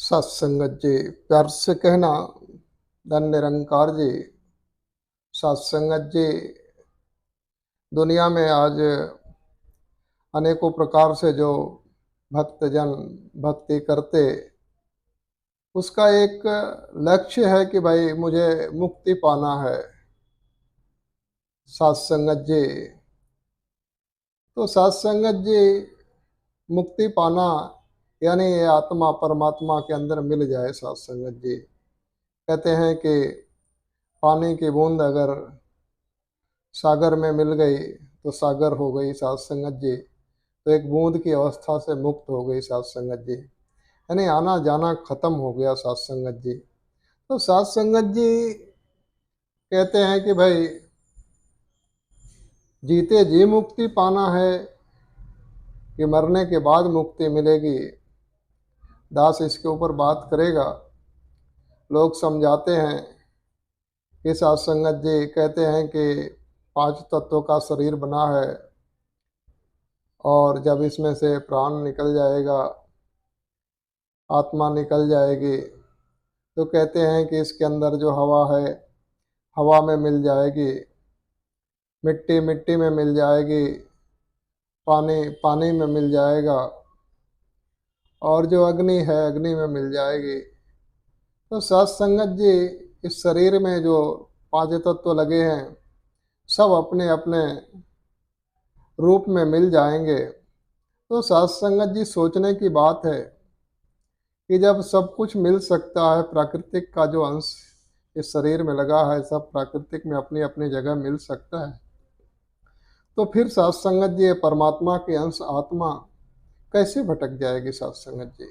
सत्संगत जी, प्यार से कहना। धन निरंकार जी। सत्संगत जी, दुनिया में आज अनेकों प्रकार से जो भक्तजन भक्ति करते, उसका एक लक्ष्य है कि भाई मुझे मुक्ति पाना है। सत्संगत जी, तो सत्संगत जी, मुक्ति पाना यानी ये आत्मा परमात्मा के अंदर मिल जाए। सत्संगत जी कहते हैं कि पानी की बूंद अगर सागर में मिल गई तो सागर हो गई। सत्संगत जी, तो एक बूंद की अवस्था से मुक्त हो गई। सत्संगत जी, यानी आना जाना खत्म हो गया। सत्संगत जी, तो सत्संगत जी कहते हैं कि भाई जीते जी मुक्ति पाना है कि मरने के बाद मुक्ति मिलेगी। दास इसके ऊपर बात करेगा। लोग समझाते हैं कि सत्संगत जी कहते हैं कि 5 तत्वों का शरीर बना है और जब इसमें से प्राण निकल जाएगा, आत्मा निकल जाएगी, तो कहते हैं कि इसके अंदर जो हवा है हवा में मिल जाएगी, मिट्टी मिट्टी में मिल जाएगी, पानी पानी में मिल जाएगा और जो अग्नि है अग्नि में मिल जाएगी। तो सत्संगत जी, इस शरीर में जो 5 तत्व लगे हैं सब अपने अपने रूप में मिल जाएंगे। तो सत्संगत जी, सोचने की बात है कि जब सब कुछ मिल सकता है, प्राकृतिक का जो अंश इस शरीर में लगा है सब प्राकृतिक में अपनी अपनी जगह मिल सकता है, तो फिर सत्संगत जी परमात्मा के अंश आत्मा कैसे भटक जाएगी। सत्संगत जी,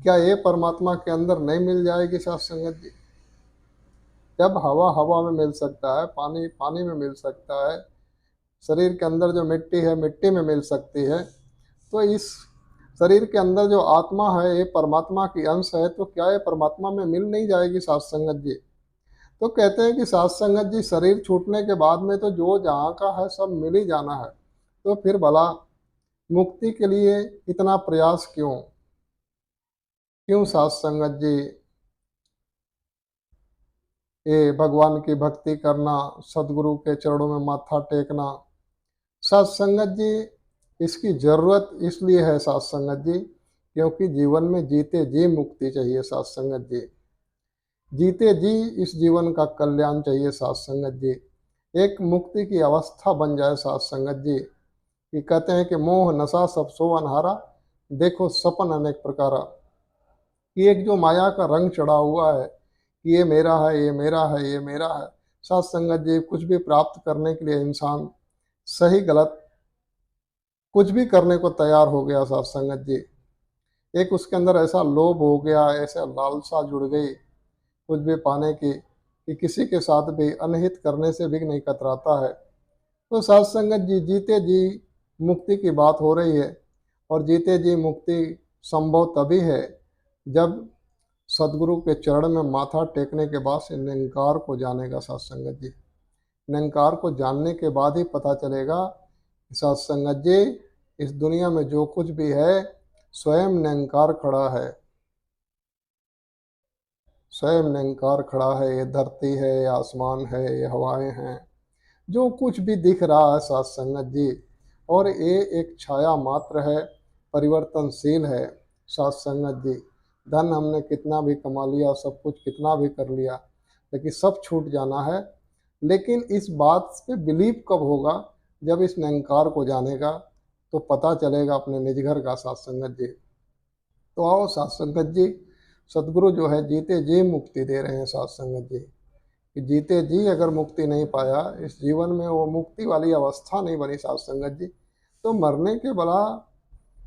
क्या ये परमात्मा के अंदर नहीं मिल जाएगी। सत्संगत जी, जब हवा हवा में मिल सकता है, पानी पानी में मिल सकता है, शरीर के अंदर जो मिट्टी है मिट्टी में मिल सकती है, तो इस शरीर के अंदर जो आत्मा है ये परमात्मा की अंश है, तो क्या ये परमात्मा में मिल नहीं जाएगी। सत्संगत जी, तो कहते हैं कि सत्संगत जी, शरीर छूटने के बाद में तो जो जहाँ का है सब मिल ही जाना है, तो फिर भला मुक्ति के लिए इतना प्रयास क्यों क्यों। सत्संगत जी, ये भगवान की भक्ति करना, सदगुरु के चरणों में माथा टेकना, सत्संगत जी इसकी जरूरत इसलिए है। सत्संगत जी, क्योंकि जीवन में जीते जी मुक्ति चाहिए। सत्संगत जी, जीते जी इस जीवन का कल्याण चाहिए। सत्संगत जी, एक मुक्ति की अवस्था बन जाए। सत्संगत जी, कि कहते हैं कि मोह नशा सब सो अनहारा, देखो सपन अनेक प्रकारा, कि एक जो माया का रंग चढ़ा हुआ है कि ये मेरा है, ये मेरा है, ये मेरा है। सत्संगत जी, कुछ भी प्राप्त करने के लिए इंसान सही गलत कुछ भी करने को तैयार हो गया। सत्संगत जी, एक उसके अंदर ऐसा लोभ हो गया, ऐसा लालसा जुड़ गई कुछ भी पाने की कि किसी के साथ भी अनहित करने से भी नहीं कतराता है। तो सत्संगत जी, जीते जी मुक्ति की बात हो रही है और जीते जी मुक्ति संभव तभी है जब सदगुरु के चरण में माथा टेकने के बाद से निरंकार को जानेगा। सत्संगत जी, निरंकार को जानने के बाद ही पता चलेगा कि सत्संगत जी, इस दुनिया में जो कुछ भी है स्वयं निरंकार खड़ा है, स्वयं निरंकार खड़ा है। ये धरती है, ये आसमान है, ये हवाएं हैं, जो कुछ भी दिख रहा है सत्संगत जी, और ये एक छाया मात्र है, परिवर्तनशील है। सत्संगत जी, धन हमने कितना भी कमा लिया, सब कुछ कितना भी कर लिया, लेकिन सब छूट जाना है। लेकिन इस बात पे बिलीव कब होगा, जब इस निरंकार को जानेगा तो पता चलेगा अपने निज घर का। सत्संगत जी, तो आओ सत्संगत जी, सदगुरु जो है जीते जी मुक्ति दे रहे हैं। सत्संगत जी, कि जीते जी अगर मुक्ति नहीं पाया इस जीवन में, वो मुक्ति वाली अवस्था नहीं बनी। सत्संगत जी, तो मरने के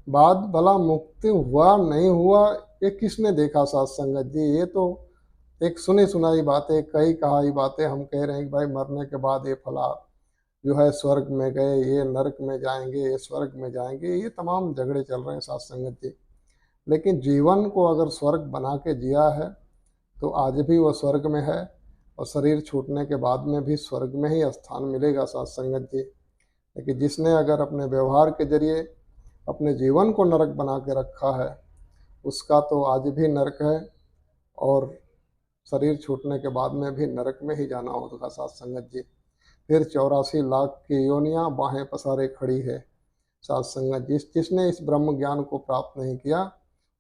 बाद भला मुक्ति हुआ नहीं हुआ, ये किसने देखा। सत्संगत जी, ये तो एक सुनी सुनाई बातें, कही कहाई बातें हम कह रहे हैं कि भाई मरने के बाद ये फला जो है स्वर्ग में गए, ये नरक में जाएंगे, ये स्वर्ग में जाएंगे, ये तमाम झगड़े चल रहे हैं। सत्संगत जी, लेकिन जीवन को अगर स्वर्ग बना के जिया है तो आज भी वो स्वर्ग में है और शरीर छूटने के बाद में भी स्वर्ग में ही स्थान मिलेगा। सत्संगत जी, लेकिन जिसने अगर अपने व्यवहार के जरिए अपने जीवन को नरक बना के रखा है, उसका तो आज भी नरक है, और शरीर छूटने के बाद में भी नरक में ही जाना होगा साथ संगत जी। फिर 84 लाख की योनियां बाहें पसारे खड़ी है साथ संगत जी। जिसने इस ब्रह्म ज्ञान को प्राप्त नहीं किया,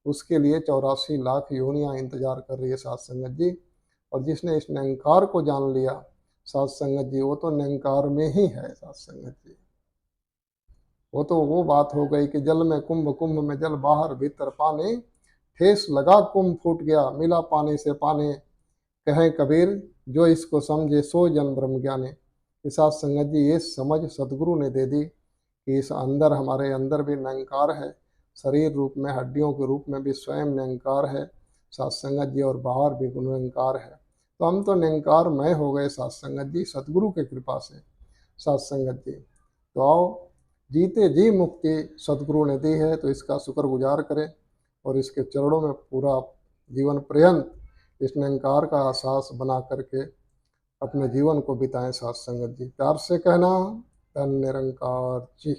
उसके लिए 84 लाख योनियां इंतजार कर रही है साथ संगत जी। और जिसने इस निरंकार को जान लिया साथ संगत जी, वो तो निरंकार में ही है साथ संगत जी। वो तो वो बात हो गई कि जल में कुंभ, कुंभ में जल, बाहर भीतर पानी, ठेस लगा कुंभ फूट गया, मिला पानी से पानी। कहे कबीर जो इसको समझे सो जन ब्रह्म ज्ञानी। के साथ संगत जी ये समझ सदगुरु ने दे दी कि इस अंदर, हमारे अंदर भी निरंकार है, शरीर रूप में, हड्डियों के रूप में भी स्वयं निरंकार है साथ संगत जी, और बाहर भी निरंकार है। तो हम तो निरंकार मय हो गए साथ संगत जी, सदगुरु के कृपा से साथ संगत जी। तो आओ, जीते जी मुक्ति सदगुरु ने दी है, तो इसका शुक्रगुजार करें और इसके चरणों में पूरा जीवन पर्यंत इस निरंकार का एहसास बना करके अपने जीवन को बिताएं साथ संगत जी। प्यार से कहना, धन निरंकार जी।